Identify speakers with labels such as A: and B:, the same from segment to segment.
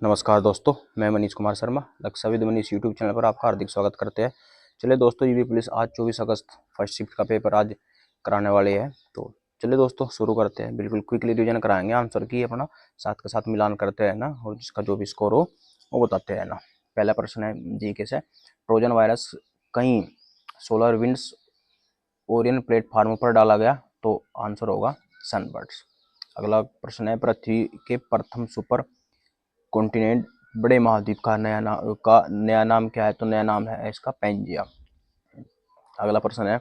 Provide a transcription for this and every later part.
A: नमस्कार दोस्तों, मैं मनीष कुमार शर्मा लक्ष्यविद मनीष यूट्यूब चैनल पर आपका हार्दिक स्वागत करते हैं। चलिए दोस्तों, यूपी पुलिस आज 24 अगस्त फर्स्ट शिफ्ट का पेपर आज कराने वाले हैं। तो चलिए दोस्तों शुरू करते हैं। बिल्कुल क्विकली रिवीजन कराएंगे, आंसर की अपना साथ के साथ मिलान करते हैं ना, और जिसका जो भी स्कोर हो वो बताते हैं ना। पहला प्रश्न है जीके से, ट्रोजन वायरस कहीं सोलर विंड्स ओरियन प्लेटफॉर्म पर डाला गया, तो आंसर होगा सनबर्ड्स। अगला प्रश्न है, पृथ्वी के प्रथम सुपर कॉन्टिनेंट बड़े महाद्वीप का नया नाम क्या है, तो नया नाम है इसका पैंजिया। अगला प्रश्न है,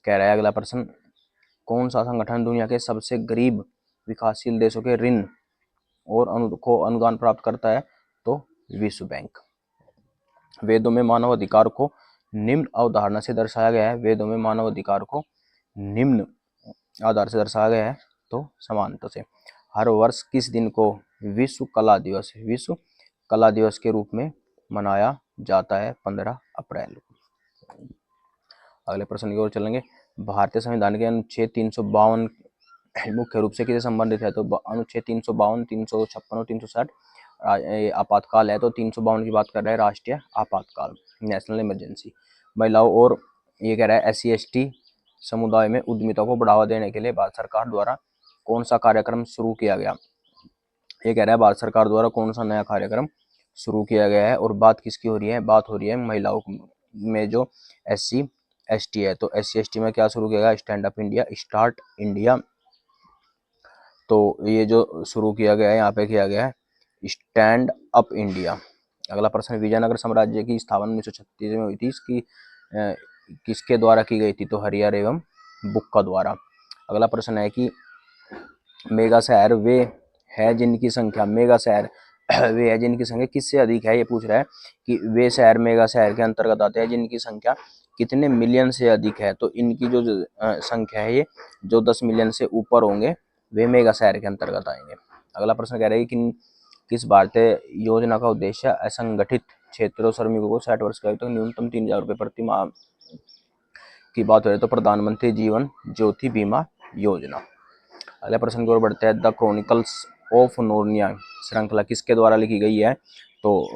A: कह रहा है अगला प्रश्न, कौन सा संगठन दुनिया के सबसे गरीब विकासशील देशों के ऋण और अनुदान प्राप्त करता है, तो विश्व बैंक। वेदों में मानव अधिकार को निम्न अवधारणा से दर्शाया गया है। वेदों में मानव अधिकार को निम्न आधार से दर्शाया गया है, तो समानता से। हर वर्ष किस दिन को विश्व कला दिवस के रूप में मनाया जाता है? 15 अप्रैल को। अगले प्रश्न की ओर चलेंगे। भारतीय संविधान के अनुच्छेद 352 मुख्य रूप से किससे संबंधित है? तो अनुच्छेद 352, 356 और 360 आपातकाल है, तो 352 की बात कर रहे हैं, राष्ट्रीय आपातकाल, नेशनल इमरजेंसी। महिलाओं और ये कह रहा है SC/ST समुदाय में उद्यमिता को बढ़ावा देने के लिए भारत सरकार द्वारा कौन सा कार्यक्रम शुरू किया गया? ये कह रहा है भारत सरकार द्वारा कौन सा नया कार्यक्रम शुरू किया गया है, और बात किसकी हो रही है? बात हो रही है महिलाओं में जो SC/ST है, तो SC/ST में क्या शुरू किया गया? Stand up India, start India. तो ये जो शुरू किया गया है यहाँ पे किया गया है स्टैंड अप इंडिया। अगला प्रश्न, विजयनगर साम्राज्य की स्थापना 1936 में हुई थी, इसकी किसके द्वारा की गई थी? तो हरिहर एवं बुक्का द्वारा। अगला प्रश्न है कि मेगा शहर वे है जिनकी संख्या वे है जिनकी संख्या किससे अधिक है? ये पूछ रहा है कि वे शहर मेगा शहर के अंतर्गत आते हैं जिनकी संख्या कितने मिलियन से अधिक है। तो इनकी जो संख्या है, ये जो 10 मिलियन से ऊपर होंगे वे मेगा शहर के अंतर्गत आएंगे। अगला प्रश्न कह रहे हैं कि किस भारतीय योजना का उद्देश्य असंगठित क्षेत्रों श्रमिकों को 60 वर्ष की आयु तक न्यूनतम 3,000 रुपये प्रति माह की बात हो रही है, तो प्रधानमंत्री जीवन ज्योति बीमा योजना। अगले प्रश्न की ओर बढ़ते हैं। द क्रॉनिकल्स ऑफ नार्निया श्रृंखला किसके द्वारा लिखी गई है? तो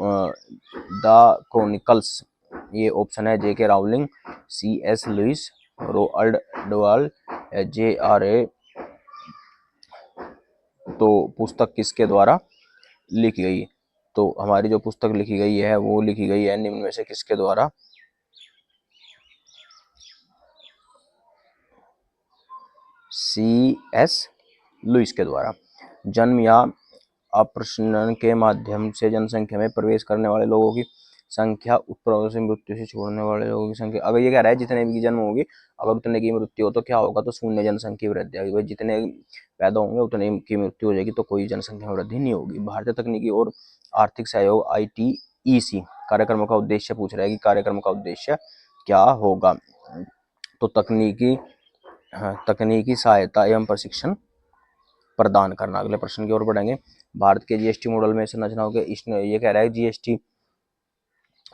A: द क्रॉनिकल्स, ये ऑप्शन है JK Rowling, CS Lewis, Roald Dahl, JRA। तो पुस्तक किसके द्वारा लिखी गई? तो हमारी जो पुस्तक लिखी गई है वो लिखी गई है निम्न में से किसके द्वारा? CS लुइस के द्वारा। जन्म या अप्रशनन के माध्यम से जनसंख्या में प्रवेश करने वाले लोगों की संख्या, उत्पन्न से मृत्यु से छोड़ने वाले लोगों की संख्या। अगर ये कह रहा है जितने की जन्म होगी अगर उतने की मृत्यु हो तो क्या होगा? तो शून्य जनसंख्या वृद्धि होगी। भाई जितने पैदा होंगे उतने की मृत्यु हो जाएगी, तो कोई जनसंख्या में वृद्धि नहीं होगी। भारतीय तकनीकी और आर्थिक सहयोग ITEC कार्यक्रम का उद्देश्य पूछ रहा है कि कार्यक्रम का उद्देश्य क्या होगा? तो तकनीकी सहायता एवं प्रशिक्षण प्रदान करना। अगले प्रश्न की ओर बढ़ेंगे। भारत के GST मॉडल में संरचनाओं के ये कह रहा है GST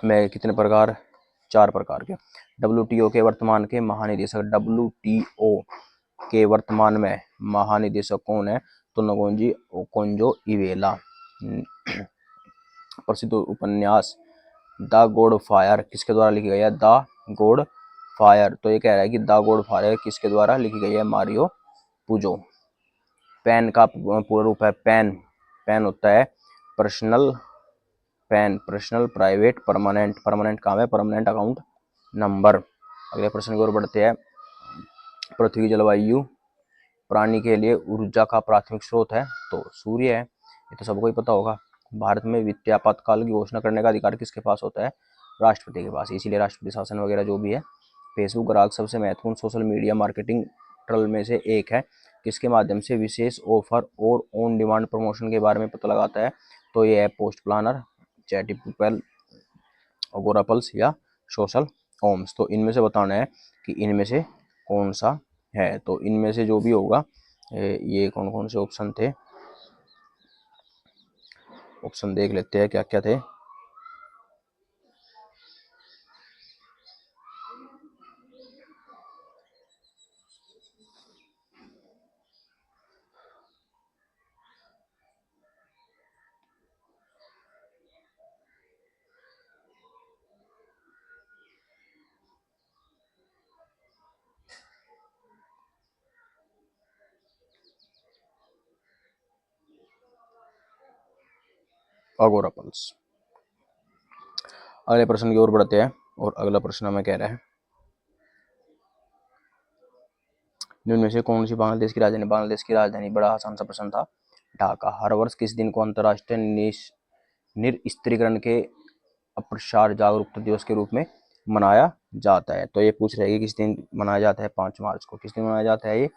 A: में कितने प्रकार? 4 प्रकार के। WTO के वर्तमान के महानिदेशक, WTO के वर्तमान में महानिदेशक कौन है? तो नगोंजी ओकोंजो-इवेला। प्रसिद्ध उपन्यास द गॉड फायर किसके द्वारा लिखी गई है? The God fire. तो ये कह रहा है कि द गॉड फायर किसके द्वारा लिखी गई है? मारियो पुजो। पैन का पूरा रूप है पैन। पैन होता है पर्सनल प्राइवेट परमानेंट काम है परमानेंट अकाउंट नंबर। अगले प्रश्न की ओर बढ़ते हैं। पृथ्वी की जलवायु प्राणी के लिए ऊर्जा का प्राथमिक स्रोत है, तो सूर्य है। ये तो सबको ही पता होगा। भारत में वित्तीय आपातकाल की घोषणा करने का अधिकार किसके पास होता है? राष्ट्रपति के पास। इसीलिए राष्ट्रपति शासन वगैरह जो भी है। फेसबुक ग्राहक सबसे महत्वपूर्ण सोशल मीडिया मार्केटिंग टूल में से एक है, किसके माध्यम से विशेष ऑफर और ऑन डिमांड प्रमोशन के बारे में पता लगाता है? तो ये है पोस्ट प्लानर, चैटिपल, अगोरापल्स या सोशल ओम्स। तो इनमें से बताना है कि इनमें से कौन सा है। तो इनमें से जो भी होगा, ये कौन कौन से ऑप्शन थे, ऑप्शन देख लेते हैं क्या क्या थे। अगोरा पल्स। अगले प्रश्न की ओर बढ़ते हैं और अगला प्रश्न हमें कह रहा है निम्न में से कौन सी बांग्लादेश की राजधानी, बांग्लादेश की राजधानी, बड़ा आसान सा प्रश्न था, ढाका। हर वर्ष किस दिन को अंतर्राष्ट्रीय निरस्त्रीकरण के अप्रसार जागरूकता दिवस के रूप में मनाया जाता है? तो ये पूछ रहे हैं कि किस दिन मनाया जाता है? 5 मार्च को। किस दिन मनाया जाता है ये?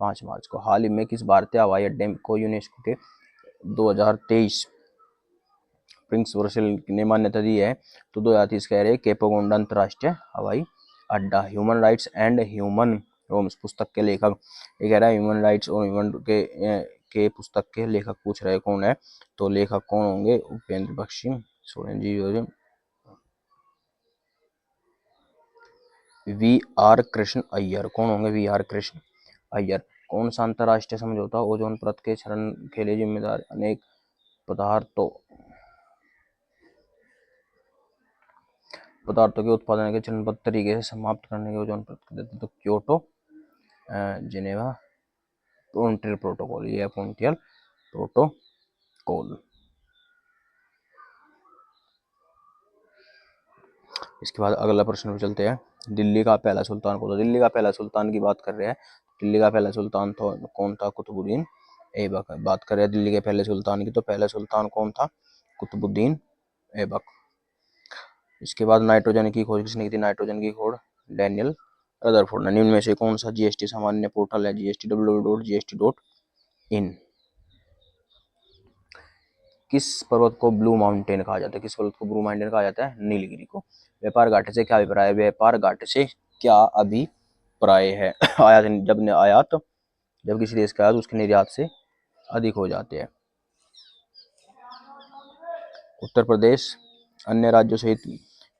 A: 5 मार्च को। हाल ही में किस भारतीय हवाई अड्डे को यूनेस्को के 2023 प्रिंस वर्सल ने मान्यता दी है? तो 2030 कह रहे केपोगोंडा अंतर्राष्ट्रीय हवाई अड्डा। Human rights and human roams पुस्तक के लेखक, ये कह रहा है ह्यूमन राइट्स और ह्यूमन के पुस्तक के लेखक पूछ रहे कौन है? तो लेखक कौन होंगे? Upendra Baxi, Soren ji, V R Krishna Iyer. कौन होंगे? V R Krishna Iyer. कौन सा अंतर्राष्ट्रीय समझौता ओजोन परत के क्षरण के लिए जिम्मेदार अनेक पदार्थों के उत्पादन के चरणबद्ध तरीके से समाप्त करने के ओजोन परत कहते हैं? तो क्योटो, जिनेवा, मॉन्ट्रियल प्रोटोकॉल। ये है मॉन्ट्रियल प्रोटोकॉल। इसके बाद अगला प्रश्न पे चलते हैं। दिल्ली का पहला सुल्तान कौन था? दिल्ली का पहला सुल्तान की बात कर रहे हैं। दिल्ली का पहला सुल्तान तो कौन था? कुतुबुद्दीन ऐबक। बात कर रहे हैं दिल्ली के पहले सुल्तान की, तो पहला सुल्तान कौन था? कुतुबुद्दीन ऐबक। इसके बाद नाइट्रोजन की खोज किसने की थी? नाइट्रोजन की खोज डैनियल रदरफोर्ड ने। निम्न में से कौन सा जीएसटी सामान्य पोर्टल है? GST.www.gst.in। किस पर्वत को ब्लू माउंटेन कहा जाता है? किस पर्वत को ब्लू माउंटेन कहा जाता है? नीलगिरी को। व्यापार घाटे से क्या अभिप्राय है? व्यापार घाटे से क्या अभिप्राय है? आयात जब किसी देश का आयात उसके निर्यात से अधिक हो जाते हैं। उत्तर प्रदेश अन्य राज्यों सहित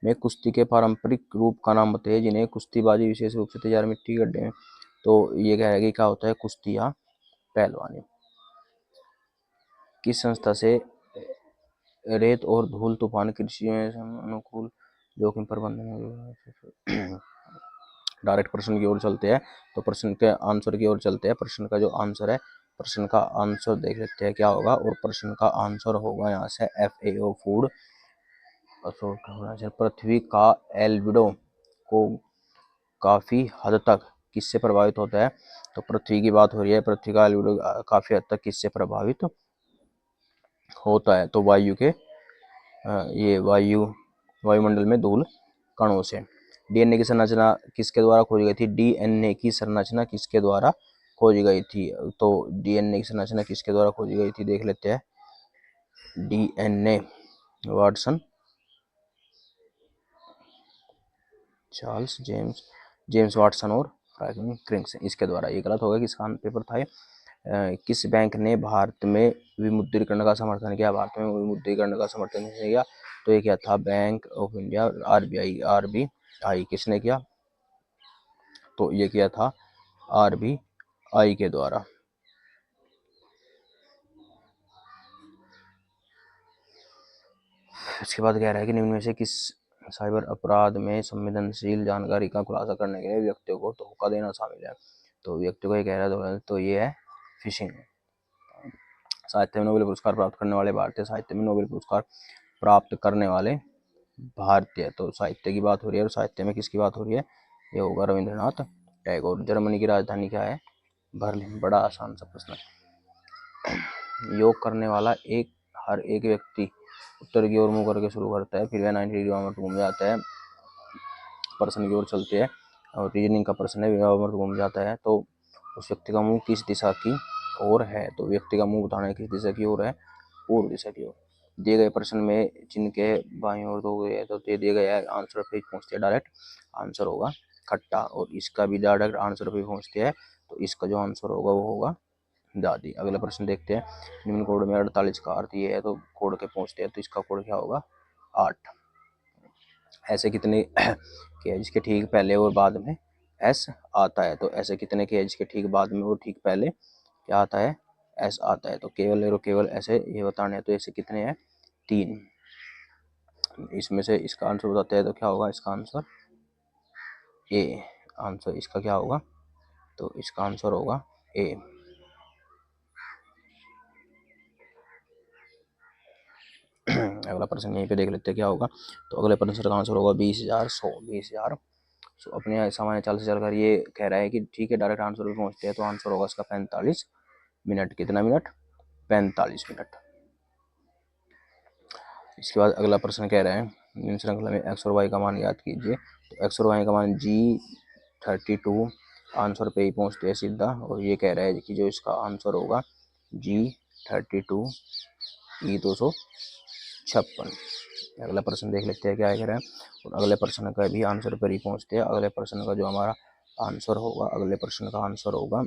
A: में कुश्ती के पारंपरिक रूप का नाम बताइए जिन्हें कुश्तीबाजी विशेष रूप से तैयार मिट्टी के गड्ढे में। तो ये कह रहा है कि क्या होता है? कुश्ती या पहलवानी। किस संस्था से रेत और धूल तूफान कृषि में अनुकूल जोखिम प्रबंधन? डायरेक्ट प्रश्न की ओर चलते हैं, तो प्रश्न के आंसर की ओर चलते हैं। प्रश्न का जो आंसर है, प्रश्न का आंसर देख लेते हैं क्या होगा। और प्रश्न का आंसर होगा यहाँ से FAO फूड पृथ्वी का एल्बिडो को काफी हद तक किससे प्रभावित होता है? तो पृथ्वी की बात हो रही है। पृथ्वी का एल्बिडो काफी हद तक किससे प्रभावित होता है? तो वायु के ये वायुमंडल में धूल कणों से। डीएनए की संरचना किसके द्वारा खोजी गई थी? डीएनए की संरचना किसके द्वारा खोजी गई थी? तो डीएनए की संरचना किसके द्वारा खोजी गई थी? देख लेते हैं। DNA Watson, Charles James Watson और फ्रैंकलिन क्रिक्स, इसके द्वारा। ये गलत होगा, किसका पेपर था ये? किस बैंक ने भारत में विमुद्रीकरण का समर्थन किया? भारत में विमुद्रीकरण का समर्थन किया? तो ये क्या था? Bank of India, RBI. किसने किया? तो ये किया था आरबीआई के द्वारा। इसके बाद कह रहा है कि निम्न में से किस साइबर अपराध में संवेदनशील जानकारी का खुलासा करने के लिए व्यक्तियों को धोखा देना शामिल है? तो व्यक्ति को ये कह रहा है, तो ये है फिशिंग। साहित्य में नोबेल पुरस्कार प्राप्त करने वाले भारतीय, साहित्य में नोबेल पुरस्कार प्राप्त करने वाले भारतीय। तो साहित्य की बात हो रही है, और साहित्य में किसकी बात हो रही है? ये होगा रविंद्रनाथ टैगोर। जर्मनी की राजधानी क्या है? बर्लिन। बड़ा आसान सा प्रश्न। योग करने वाला हर एक व्यक्ति उत्तर की ओर मुंह करके शुरू करता है, फिर वह 90 डिग्री वामावर्त घूम जाता है। प्रश्न की ओर चलते हैं, और रीजनिंग का प्रश्न है, वामावर्त घूम जाता है तो उस व्यक्ति का मुंह किस दिशा की ओर है? तो व्यक्ति का मुंह बताना है किस दिशा की ओर है? पूर्व दिशा की ओर। दिए गए प्रश्न में जिनके बाईं ओर दो गए तो ये दिए गए आंसर पे पहुंचते हैं डायरेक्ट। आंसर होगा खट्टा, और इसका भी डायरेक्ट आंसर पे पहुंचते हैं, तो इसका जो आंसर होगा वो होगा दादी। अगला प्रश्न देखते हैं। निम्न कोड में 48 का अर्थ ये है, तो कोड के पहुंचते हैं, तो इसका कोड क्या होगा? 8। ऐसे कितने केज के ठीक पहले और बाद में एस आता है? तो ऐसे कितने केज के ठीक बाद में और ठीक पहले क्या आता है? एस आता है। तो केवल और केवल ऐसे ये बताने हैं, तो ऐसे कितने हैं? 3। इसमें से इसका आंसर बताते हैं, तो क्या होगा इसका आंसर? ए। आंसर इसका क्या होगा? तो इसका आंसर होगा ए। अगला प्रश्न यहीं पे देख लेते हैं क्या होगा। तो अगले प्रश्न का आंसर होगा 20,100। 20,000 अपने सामान्य चाल से चलकर ये कह रहा है कि ठीक है डायरेक्ट आंसर पे पहुंचते हैं, तो आंसर होगा इसका 45 मिनट। कितना मिनट? 45 मिनट। इसके बाद अगला प्रश्न कह रहा है निम्न श्रृंखला में एक्स और वाई का मान याद कीजिए। तो एक्स और वाई का मान G32 आंसर पे ही पहुंचते हैं सीधा, और ये कह रहा है कि जो इसका आंसर होगा G32 E256। अगला प्रश्न देख लेते हैं क्या कह रहा है, और अगले प्रश्न का भी आंसर पर ही पहुंचते हैं। अगले प्रश्न का जो हमारा आंसर होगा, अगले प्रश्न का आंसर होगा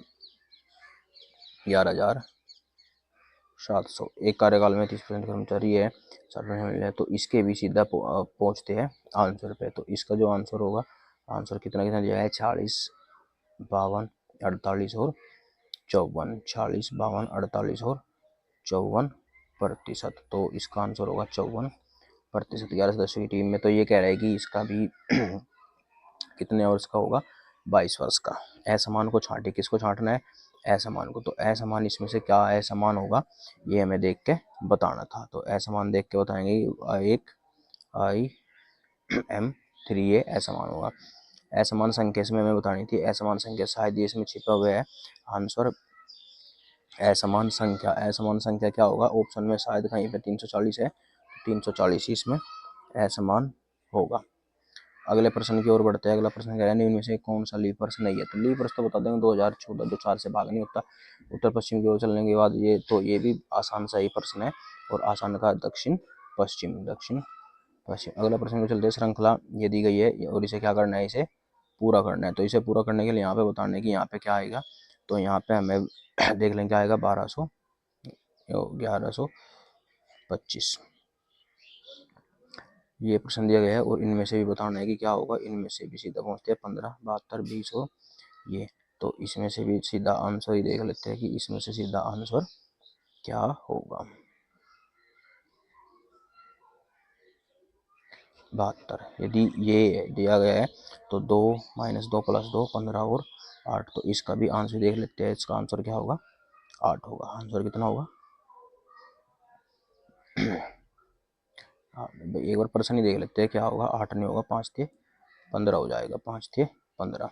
A: 11,700। एक कार्यकाल में 30% कर्मचारी है, 60% है, तो इसके भी सीधा पहुंचते हैं आंसर पे। तो इसका जो आंसर होगा, आंसर कितना कितना दिया है 46, 52, 48 और 54। 46, 52, 48 और 54%। तो इसका आंसर होगा 54%। 11 सदस्यों की टीम में तो ये कह रहा है कि इसका भी कितने वर्ष का होगा? 22 वर्ष का। असमान को छांटे, किसको छांटना है? असमान को। तो असमान इसमें से क्या असमान होगा ये हमें देख के बताना था। तो असमान देख के बताएंगे। एक IM3 असमान होगा। असमान संख्या इसमें हमें बतानी थी। असमान संख्या शायद ये इसमें छिपा हुआ है आंसर। असमान संख्या, असमान संख्या क्या होगा? ऑप्शन में शायद कहीं पे 340 है, 340 ही इसमें असमान होगा। अगले प्रश्न की ओर बढ़ते हैं। अगला प्रश्न कह रहा है इनमें से कौन सा लीप वर्ष नहीं है? तो लीप वर्ष तो बता देंगे 2014, जो 4 से भाग नहीं होता। उत्तर पश्चिम की ओर चलने के बाद ये तो ये भी आसान सा ही प्रश्न है, और आसान का दक्षिण पश्चिम, दक्षिण पश्चिम। अगला प्रश्न को चलते हैं। श्रृंखला ये दी गई है और इसे क्या करना है? इसे पूरा करना है। तो इसे पूरा करने के लिए यहाँ पे बताने की यहाँ पे क्या आएगा, तो यहाँ पे हमें देख लें क्या आएगा। 1125 ये प्रश्न दिया गया है, और इनमें से भी बताना है कि क्या होगा। इनमें से भी सीधा पहुंचते हैं 15, 72, 20 और ये। तो इसमें से भी सीधा आंसर ही देख लेते हैं कि इसमें से सीधा आंसर क्या होगा। 72 यदि ये दिया गया है तो 2 - 2 + 2 15 और 8। तो इसका भी आंसर देख लेते हैं। इसका आंसर क्या होगा? 8 होगा। आंसर कितना होगा? एक बार प्रश्न ही देख लेते हैं क्या होगा। 8 नहीं होगा, 5 थे 15 हो जाएगा। 5 थे 15।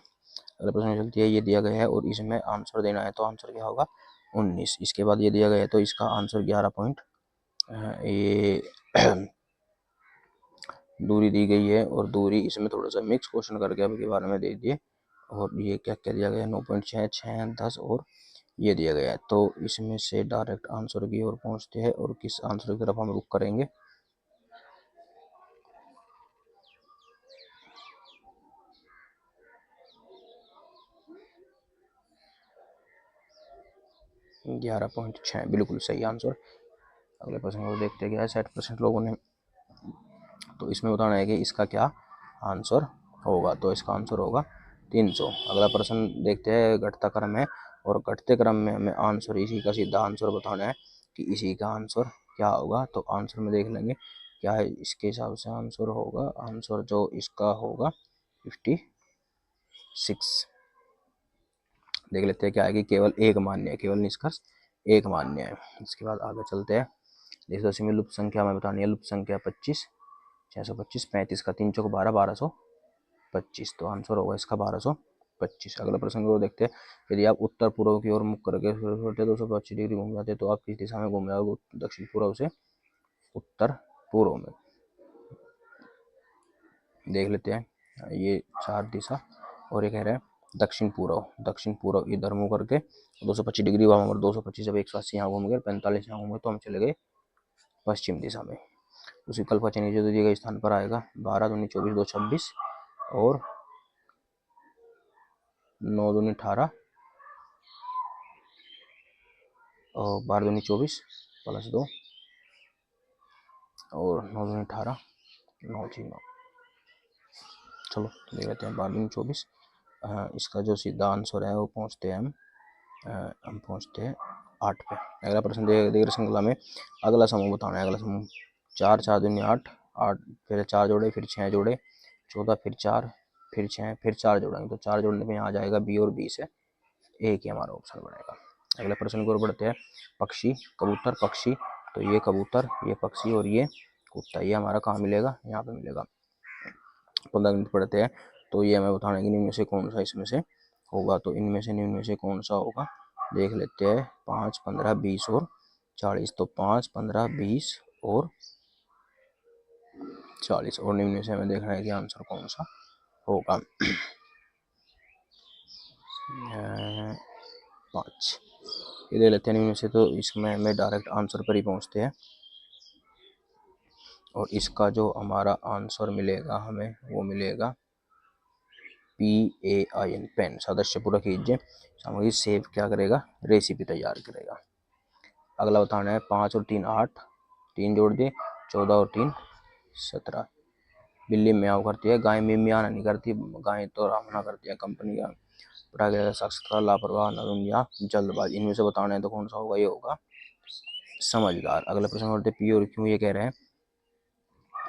A: अगला प्रश्न चलती है। ये दिया गया है और इसमें आंसर देना है, तो आंसर क्या होगा? 19। इसके बाद ये दिया गया है तो इसका आंसर 11 पॉइंट ये दूरी दी गई है, और दूरी इसमें थोड़ा सा मिक्स क्वेश्चन करके अब के बारे में दे दिए। और ये क्या क्या दिया गया है? 9.6, 6, 10 और ये दिया गया है। तो इसमें से डायरेक्ट आंसर की ओर पहुंचते हैं, और किस आंसर की तरफ हम रुख करेंगे? - 11.6 बिल्कुल सही आंसर। अगले प्रश्न को देखते गया 60% लोगों ने, तो इसमें बताना है कि इसका क्या आंसर होगा। तो इसका आंसर होगा 300। अगला प्रश्न देखते हैं। घटता क्रम है, और घटते क्रम में हमें आंसर इसी का सीधा आंसर बताना है कि इसी का आंसर क्या होगा। तो आंसर में देख लेंगे क्या है। इसके हिसाब से आंसर होगा, आंसर जो इसका होगा 56। देख लेते हैं क्या है कि केवल एक मान्य है, केवल निष्कर्ष एक मान्य है। इसके बाद आगे चलते हैं। दशमी में लुप्त संख्या में बतानी है। लुप्त संख्या 25, 625, 35 का 3 चौक 12, 1225। तो आंसर होगा इसका 1225। अगला प्रश्न को देखते हैं। यदि आप उत्तर पूर्व की ओर मुख करके 225 डिग्री घूम जाते तो आप किस दिशा में घूम जाओगे? दक्षिण पूर्व से उत्तर पूर्व में। देख लेते हैं ये 4 दिशा, और ये कह रहे हैं दक्षिण पूर्व। दक्षिण पूर्व इधर मुँह करके 225 डिग्री वहाँ, और 225 जब 180 यहाँ घूम गए, 45 यहाँ घूम गए, तो हम चले गए पश्चिम दिशा में। उस विकल्प का चयन जो दिए गए स्थान पर आएगा। 12 दूनी 24, 2 26 और 9 दूनी 18 और 12 दूनी 24 + 2 और 9 दूनी 18, 9 जी 9। चलो देख लेते हैं 12 दूनी 24। इसका जो सीधा आंसर है वो पहुँचते हैं हम पहुँचते हैं 8 पे। अगला प्रश्न देख श्रृंखला में अगला समूह बताना है। अगला समूह 4, 4 दूनी 8, 8 फिर 4 जोड़े, फिर 6 जोड़े, 14, फिर 4, फिर 6, फिर 4 जोड़ेंगे। तो 4 जोड़ने पे यहाँ आ जाएगा बी, और बी से एक ही हमारा ऑप्शन बनेगा। अगले प्रश्न की ओर बढ़ते हैं। पक्षी, कबूतर, पक्षी तो ये कबूतर, ये पक्षी और ये कुत्ता, ये हमारा कहाँ मिलेगा, यहाँ पे मिलेगा। 15 मिनट पढ़ते हैं। तो ये हमें बताना है कि इनमें से कौन सा इसमें से होगा। तो इनमें से कौन सा होगा, देख लेते हैं। 5, 15, 20 और 40। तो 5, 15, 20 और 40, और निम्न में से हमें देखना है कि आंसर कौन सा होगा। 5 ये दे लेते हैं निम्न में से। तो इसमें हमें डायरेक्ट आंसर पर ही पहुंचते हैं, और इसका जो हमारा आंसर मिलेगा हमें, वो मिलेगा PAIN, पेन। सदस्य पूरा कीजिए। सामग्री सेव क्या करेगा, रेसिपी तैयार करेगा। अगला बताना है 5 और 3 8, 3 जोड़ दिए, 14 और 3 17। बिल्ली म्याऊं करती है, गाय मियाँ नहीं करती, गाय तो रामना करती है। कंपनी का प्राकृतिक साक्षरता, लापरवाह, नरम या जल्दबाज। इनमें से बताना है तो कौन सा होगा, ये होगा समझदार। अगला प्रश्न करते पी और क्यों। ये कह रहे हैं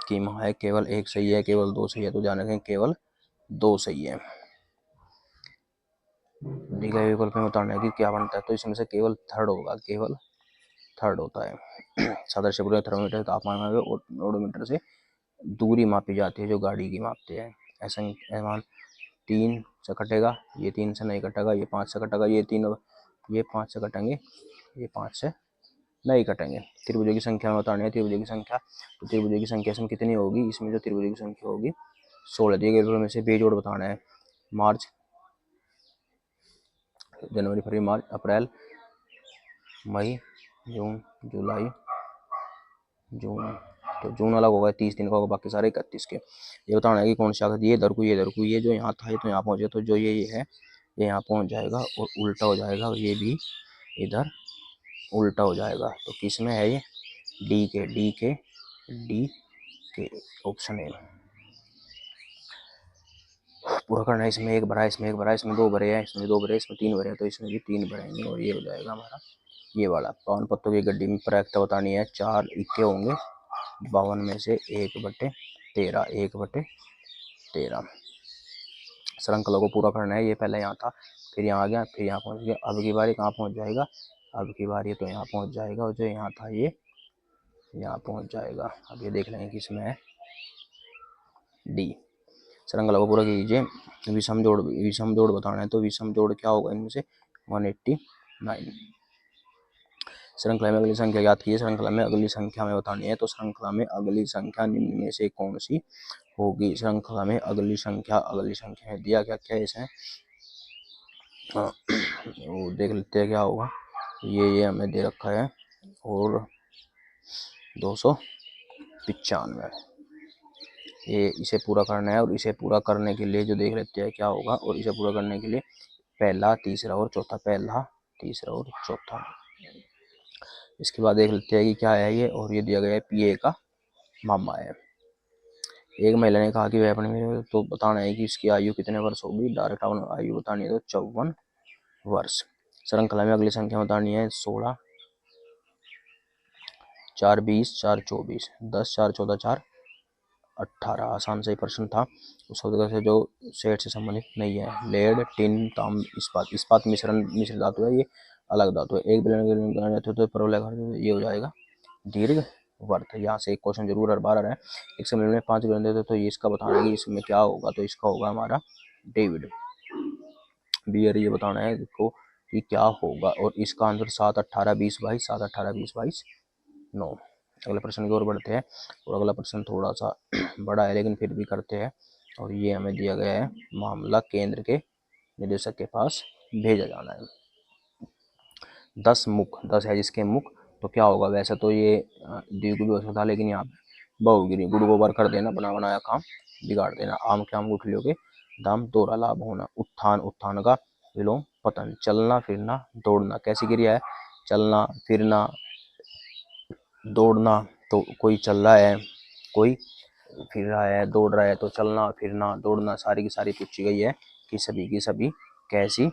A: कि माँ है केवल एक सही है, केवल दो सही है। तो जान रखें केवल दो सही है। दी गए विकल्प में बताना है कि क्या बनता है। तो इसमें से केवल थर्ड होगा, केवल थर्ड होता है। सदस्य पूरे थर्मोमीटर तापमान और ओडोमीटर से दूरी मापी जाती है, जो गाड़ी की मापते हैं। ऐसा 3 से कटेगा, ये 3 से नहीं कटेगा, ये 5 से कटेगा, ये 5 से कटेंगे, ये 5 से नहीं कटेंगे। त्रिभुजों की संख्या में बतानी है, त्रिभुजों की संख्या। तो त्रिभुजों की संख्या इसमें कितनी होगी, इसमें जो त्रिभुजों की संख्या होगी 16 दिए गए में से बेजोड़ बताना है। मार्च, जनवरी, फरवरी, मार्च, अप्रैल, मई, जून, जुलाई, जून। तो जून अलग होगा, 30 दिन का होगा, बाकी सारे 31 के। ये बताना है कि कौन सा आकृति, ये इधर को, ये इधर को, ये जो यहाँ था ये तो यहाँ पहुँचे, तो जो ये है ये यहाँ पहुँच जाएगा और उल्टा हो जाएगा, और ये भी इधर उल्टा हो जाएगा। तो किस में है ये, डी के ऑप्शन है। पूरा करना है। इसमें एक भरा, इसमें एक भरा, इसमें दो भरे हैं, इसमें दो भरे, इसमें 3 भरे हैं, तो इसमें भी 3 भरेंगे, और ये हो जाएगा हमारा ये वाला। 52 पत्तों की गड्डी में प्रायिकता बतानी है। 4 इक्के होंगे 52 में से 1/13, 1/13। श्रृंखला को पूरा करना है। ये पहले यहाँ था, फिर यहाँ आ गया, फिर यहाँ पहुँच गया। अब की बारी कहाँ पहुँच जाएगा, अब की बारी तो यहाँ पहुँच जाएगा, और जो यहाँ था ये यहाँ पहुँच जाएगा। अब ये देख लेंगे कि इसमें है डी। श्रृंखला को पूरा कीजिए। विषम जोड़ बताना है। तो विषम जोड़ क्या होगा इनमें से, 189। श्रृंखला में अगली संख्या याद कीजिए। श्रृंखला में अगली संख्या में बतानी है। तो श्रृंखला में अगली संख्या निम्न में से कौन सी होगी। श्रृंखला में अगली संख्या है, दिया क्या क्या इसमें, हाँ वो देख लेते हैं क्या होगा। ये हमें दे रखा है, और 295 ये इसे पूरा करना है। और इसे पूरा करने के लिए जो देख लेते हैं क्या होगा, और इसे पूरा करने के लिए पहला, तीसरा और चौथा, पहला, तीसरा और चौथा। इसके बाद देख लेते हैं कि क्या है ये, और ये दिया गया है पीए का मामा है। एक महिला ने कहा कि वह अपने, तो बताना है कि इसकी आयु कितने वर्ष होगी। डायरेक्ट आयु बतानी है, तो 54 वर्ष। श्रृंखला में अगली संख्या बतानी है। 16, 4, 20, 4, 24, 10, 4, 14, 4, 18। आसान से ही प्रश्न था। उस शब्द से जो सेठ से संबंधित नहीं है। लेड, टिन, ताम, इस्पात। इस्पात मिश्र धातु है, ये अलग धातु है। एक बिलियन तो परवलय, ये हो जाएगा दीर्घ वर्त। यहाँ से एक क्वेश्चन जरूर हर बार आ रहा है। एक समय में 5 बिलियन देते, तो ये इसका बताना है कि इसमें क्या होगा। तो इसका होगा हमारा डेविड बियर। ये बताना है इसको कि क्या होगा, और इसका आंसर 7, 18, 20, 22, 7, 18, 20, 22, 9। अगले प्रश्न की ओर बढ़ते हैं, और अगला प्रश्न थोड़ा सा बड़ा है, लेकिन फिर भी करते हैं। और ये हमें दिया गया है, मामला केंद्र के निदेशक के पास भेजा जाना है। 10 मुख, 10 है जिसके मुख, तो क्या होगा। वैसे तो ये द्विगुणी हो सकता, लेकिन यहाँ पे बहुगिरी। गुड़ गोबर कर देना, बना बनाया काम बिगाड़ देना। आम के आम गुठलियों के दाम, दोहरा लाभ होना। उत्थान, उत्थान का विलोम पतन। चलना फिरना दौड़ना, कैसी क्रिया है, चलना फिरना दौड़ना। तो कोई चल रहा है, कोई फिर रहा है, दौड़ रहा है, तो चलना फिरना दौड़ना सारी की सारी पूछी गई है कि सभी की सभी कैसी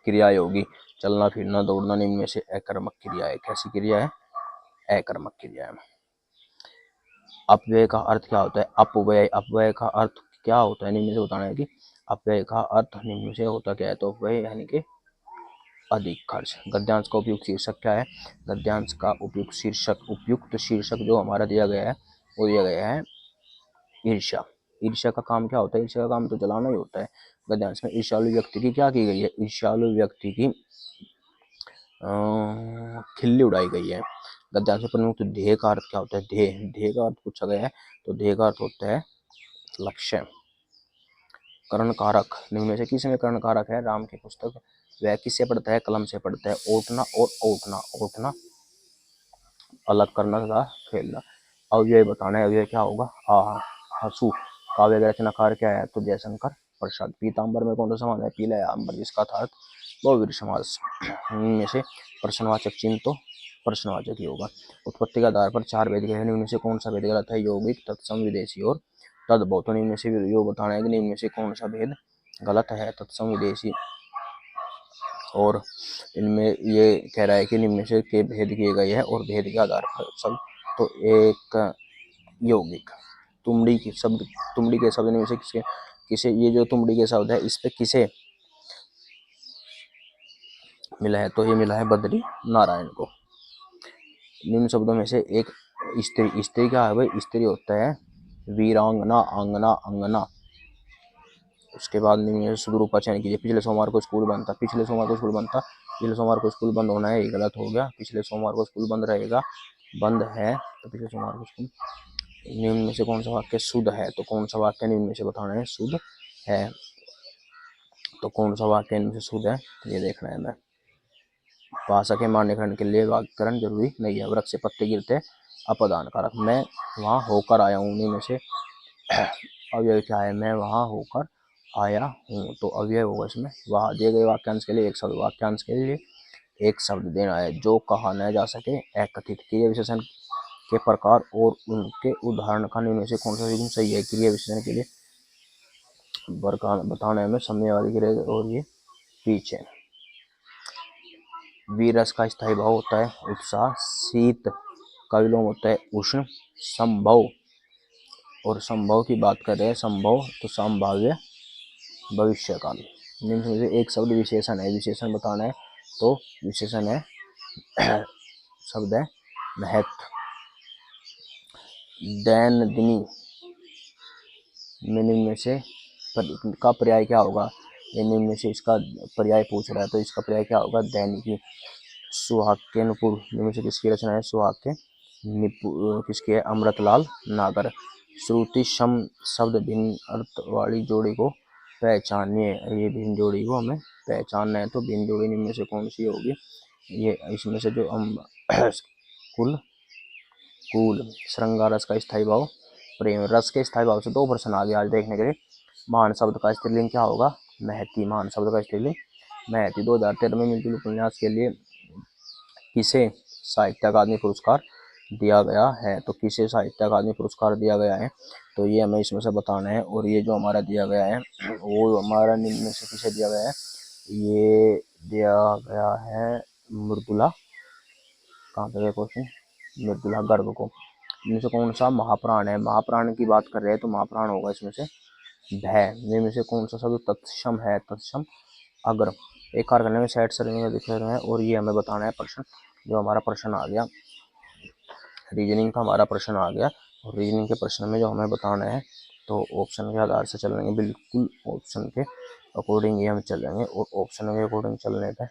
A: क्रियाएं होगी। चलना फिरना दौड़ना निम्न में से अकर्मक क्रिया है। कैसी क्रिया है, अकर्मक क्रिया है। अपव्यय का अर्थ क्या होता है, अपव्यय, अपव्यय का अर्थ क्या होता है, निम्न में से बताना है कि अपव्यय का अर्थ निम्न में से होता क्या है। तो अपव्यय यानी कि अधिक खर्च। गद्यांश का उपयुक्त शीर्षक क्या है? गद्यांश का उपयुक्त शीर्षक जो हमारा दिया गया है वो दिया गया है ईर्ष्या। ईर्ष्या का काम क्या होता है? ईर्ष्या का काम तो जलाना ही होता है। गद्यांश में ईर्ष्यालु व्यक्ति की क्या की गई है? ईर्ष्यालु व्यक्ति की खिल्ली उड़ाई गई है। गद्यांश में प्रमुख ध्येय का अर्थ क्या होता है? ध्येय का अर्थ पूछा गया है तो ध्येय का अर्थ होता है लक्ष्य। कर्ण कारक, निम्न में से किस में कर्ण कारक है? राम की पुस्तक। वह किससे पढ़ता है? कलम से पढ़ता है। ओटना और ओटना, ओटना अलग करना तथा खेलना। अव्यय बताना है, अव्यय क्या होगा? हसु। काव्य रचनाकार क्या है? तो जयशंकर प्रसाद। पीताम्बर में कौन सा समास है? पीला अंबर, जिसका अर्थ बहुव्रीहि समास। इनमें से प्रश्नवाचक चिन्ह तो प्रश्नवाचक ही होगा। उत्पत्ति के आधार पर 4 भेद गए हैं, निम्न में से कौन सा भेद गलत है? यौगिक, तत्सम, विदेशी और तद्भव। तो निम्न में से यो बताना है कि निम्न में से कौन सा भेद गलत है? तत्सम, विदेशी और इनमें ये कह रहा है कि निम्न में से के भेद किए गए हैं और भेद के आधार पर सब। तो एक यौगिक। तुमड़ी के शब्द में से किसे किसे ये जो तुमड़ी के शब्द है इस पे किसे मिला है? तो ये मिला है बद्री नारायण को। निम्न शब्दों में से एक स्त्री। स्त्री क्या है भाई? स्त्री होता है वीरांगना, आंगना, अंगना। उसके बाद निम्न सुदरूप का चयन कीजिए। पिछले सोमवार को स्कूल बंद था। पिछले सोमवार को स्कूल बंद था। पिछले सोमवार को स्कूल बंद होना है, ये गलत हो गया। पिछले सोमवार को स्कूल बंद रहेगा, बंद है तो पिछले सोमवार को स्कूल। निम्न में से कौन सा वाक्य शुद्ध है? तो कौन सा वाक्य निम्न में से बताना है शुद्ध है? तो कौन सा वाक्य इनमें से शुद्ध है ये देखना है हमें। भाषा के मान्यकरण के लिए व्याकरण जरूरी नहीं है। वृक्ष से पत्ते गिरते अपदान कारक। मैं वहां होकर आया हूँ, निम्न में से अव्यय क्या है? मैं वहां होकर आया हूँ, तो अव्यय होगा इसमें वहां। दिए गए वाक्यांश के लिए एक शब्द, वाक्यांश के लिए एक शब्द देना है। जो कहा न जा सके अकथित। क्रिया विशेषण के प्रकार और उनके उदाहरण का निम्न में से कौन सा विधान सही है? क्रिया विशेषण के लिए बताना है हमें साम्यवादी क्रिया और ये पीछे। वीरस का स्थायी भाव होता है उत्साह। शीत का विलोम होता है उष्ण। संभव, और संभव की बात कर रहे हैं संभव तो संभाव्य भविष्य काल। निम्न में से एक शब्द विशेषण है। विशेषण बताना है तो विशेषण है शब्द है महत्व। दैनंदिनी निम्न में से का पर्याय क्या होगा? ये निम्न में से इसका पर्याय पूछ रहा है तो इसका पर्याय क्या होगा? दैनिकी। सुहाग नुपुर निम्न में से किसकी रचना है? सुहाग के किसकी है? अमृतलाल नागर। श्रुति सम शब्द भिन्न अर्थ वाली जोड़ी को पहचानिए। ये भिन्न जोड़ी को हमें पहचानना है तो भिन्न जोड़ी निम्न में से कौन सी होगी? ये इसमें से जो कुल। श्रृंगार रस का स्थायी भाव प्रेम। रस के स्थायी भाव से 2 प्रश्न आ गए आज देखने के लिए। महान शब्द का स्त्रीलिंग क्या होगा? महती। महान शब्द का स्त्रीलिंग महती। 2013 में मिलजुल उपन्यास के लिए किसे साहित्य अकादमी पुरस्कार दिया गया है? तो किसे साहित्य अकादमी पुरस्कार दिया गया है? तो ये हमें इसमें से बताना है। और ये जो हमारा दिया गया है वो हमारा निम्न में से किसे दिया गया है? ये दिया गया है मृदुला, कहाँ पे गया क्वेश्चन? मृदुला गर्ग को। इनमें से कौन सा महाप्राण है? महाप्राण की बात कर रहे हैं तो महाप्राण होगा इसमें से भय। इनमें से कौन सा शब्द तत्सम है? तत्सम अग्र। एक कार्य करने में सेट सरणी में दिख रहे हैं और ये हमें बताना है प्रश्न। जो हमारा प्रश्न आ गया रीजनिंग का हमारा प्रश्न आ गया और रीजनिंग के प्रश्न में जो हमें बताना है तो ऑप्शन के आधार से चलेंगे, बिल्कुल ऑप्शन के अकॉर्डिंग ही हम चलेंगे और ऑप्शन के अकॉर्डिंग चलने पे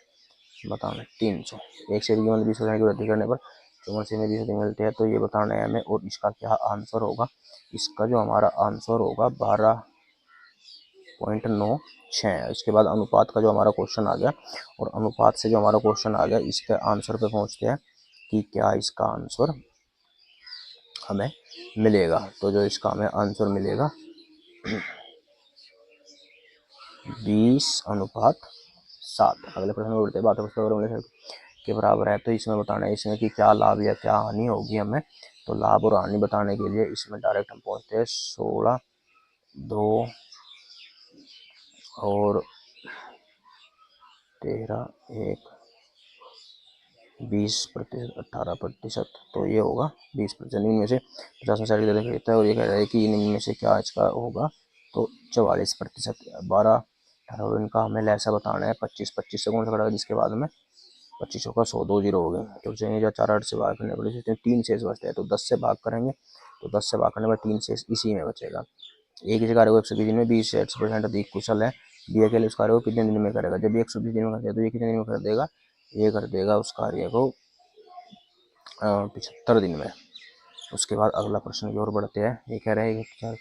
A: बताना है। 300 एक से 20% की वृद्धि करने पर 54 में 20 मिलते हैं तो ये बताना है हमें। और इसका क्या आंसर होगा? इसका जो हमारा आंसर होगा 12.96। इसके बाद अनुपात का जो हमारा क्वेश्चन आ गया और अनुपात से जो हमारा क्वेश्चन आ गया इसके आंसर पे पहुंचते हैं कि क्या इसका आंसर हमें मिलेगा। तो जो इसका हमें आंसर मिलेगा 20:7। अगले प्रश्न में बढ़ते हैं। के बराबर है तो इसमें बताना है इसमें कि क्या लाभ या क्या हानि होगी हमें। तो लाभ और हानि बताने के लिए इसमें डायरेक्ट हम पहुंचते हैं 16, 2 और 13, 1, 20%, 18%। तो ये होगा 20%। इनमें से 50 में देता है और ये कह रहा है कि इनमें से क्या इसका होगा? तो 44%। 12 और इनका हमें लैसा बताना है 25 25 से कौन सा करेगा, जिसके बाद में 25 का 100 2 जीरो हो गए। तो चाहिए या 4 8 से भाग करने पड़े, 3 शेष बचते हैं, तो 10 से भाग करेंगे तो 10 से भाग करने पर 3 शेष इसी में बचेगा। एक इसी कार्य को 120 दिन में 20% अधिक कुशल है, बी अकेले उस कार्य को कितने दिन में करेगा। जब 120 दिन में कर दिया तो ये कितने दिन में कर देगा, ये कर देगा उस कार्य को 75 दिन में। उसके बाद अगला प्रश्न की ओर बढ़ते हैं। ये कह रहे हैं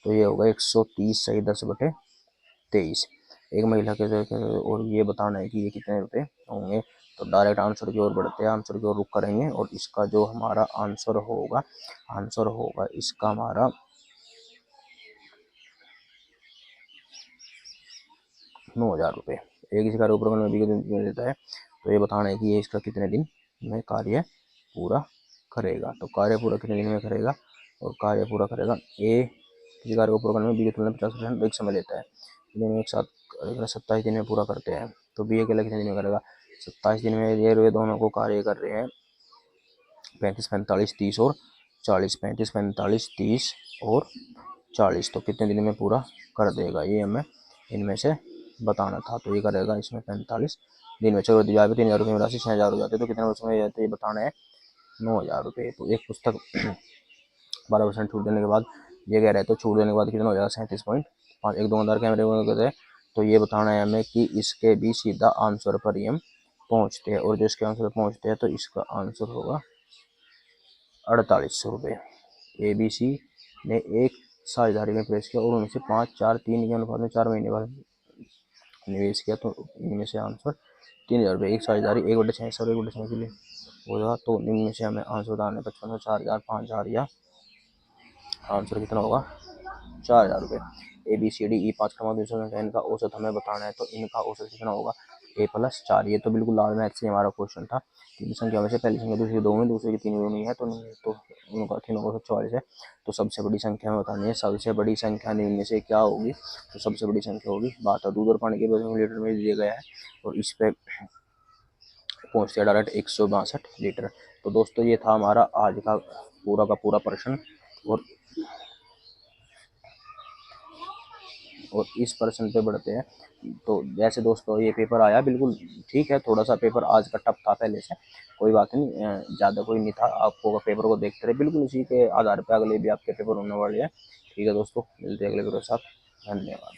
A: तो ये होगा 130 सही 10/23। एक महिला के और ये बताना है कि ये कितने रुपए होंगे। तो डायरेक्ट आंसर की ओर बढ़ते हैं, आंसर की ओर रुक करेंगे और इसका जो हमारा आंसर होगा इसका हमारा 9,000 रुपये। एक इसी कार्य ऊपर में भी देता है, तो ये बताना है कि ये इसका कितने दिन में कार्य पूरा करेगा। तो कार्य पूरा कितने दिन में करेगा, और कार्य पूरा करेगा ए किसी कार्य को पूरा करने में बी की तुलना में 50% अधिक समय लेता है, दोनों एक साथ 27 दिन में पूरा करते हैं। तो बी अकेला कितने दिन में करेगा, 27 दिन में। ये दोनों को कार्य कर रहे हैं 35 45 30 और 40, 35 45 30 और 40, तो कितने दिन में पूरा कर देगा, ये हमें इनमें से बताना था। तो ये करेगा इसमें 45 दिन में। चलो दिया 3,000 रुपये में राशि 6,000 हो जाते, तो कितने वर्ष में जाते, ये बताना है 9,000 रुपये। तो एक पुस्तक 12% छूट देने के बाद ये कह रहे हैं, तो छूट देने के बाद कितना हो जाएगा 37.5। एक दुकानदार कैमरे में कहते हैं, तो ये बताना है हमें कि इसके भी सीधा आंसर पर ही हम पहुँचते हैं, और जो इसके आंसर पर पहुँचते हैं तो इसका आंसर होगा 4800 रुपये। ए बी सी ने एक साझेदारी में प्रवेश किया और उनमें से 5 4 3 के अनुपात में 4 महीने बाद निवेश किया, तो इनमें से आंसर 3,000 रुपये। एक साझेदारी 1/6 और 1/6 के लिए होगा, तो इनमें से हमें आंसर बताना है 55 4,000 5,000 या आंसर कितना होगा 4,000 रुपये। A B C D E 5 क्रमांक संख्या, इनका औसत हमें बताना है, तो इनका औसत कितना होगा a + 4। ये तो बिल्कुल लाल मैथ से हमारा क्वेश्चन था। तीन संख्या में से पहली संख्या दूसरी 2 में, दूसरी की 3 में नहीं है, तो उनका 3 होगा 44 है। तो सबसे बड़ी संख्या में बतानी है, सबसे बड़ी संख्या इनमें से क्या होगी, तो सबसे बड़ी संख्या होगी 72। दूध और पानी के लीटर में दिया गया है और इस पे पहुँचते हैं डायरेक्ट 162 लीटर। तो दोस्तों ये था हमारा आज का पूरा प्रश्न, और इस प्रश्न पे बढ़ते हैं। तो जैसे दोस्तों ये पेपर आया बिल्कुल ठीक है, थोड़ा सा पेपर आज का टफ था पहले से, कोई बात नहीं, ज़्यादा कोई नहीं था। आपको पेपर को देखते रहे, बिल्कुल इसी के आधार पर अगले भी आपके पेपर होने वाले हैं। ठीक है दोस्तों, मिलते हैं अगले पेपर के साथ, धन्यवाद।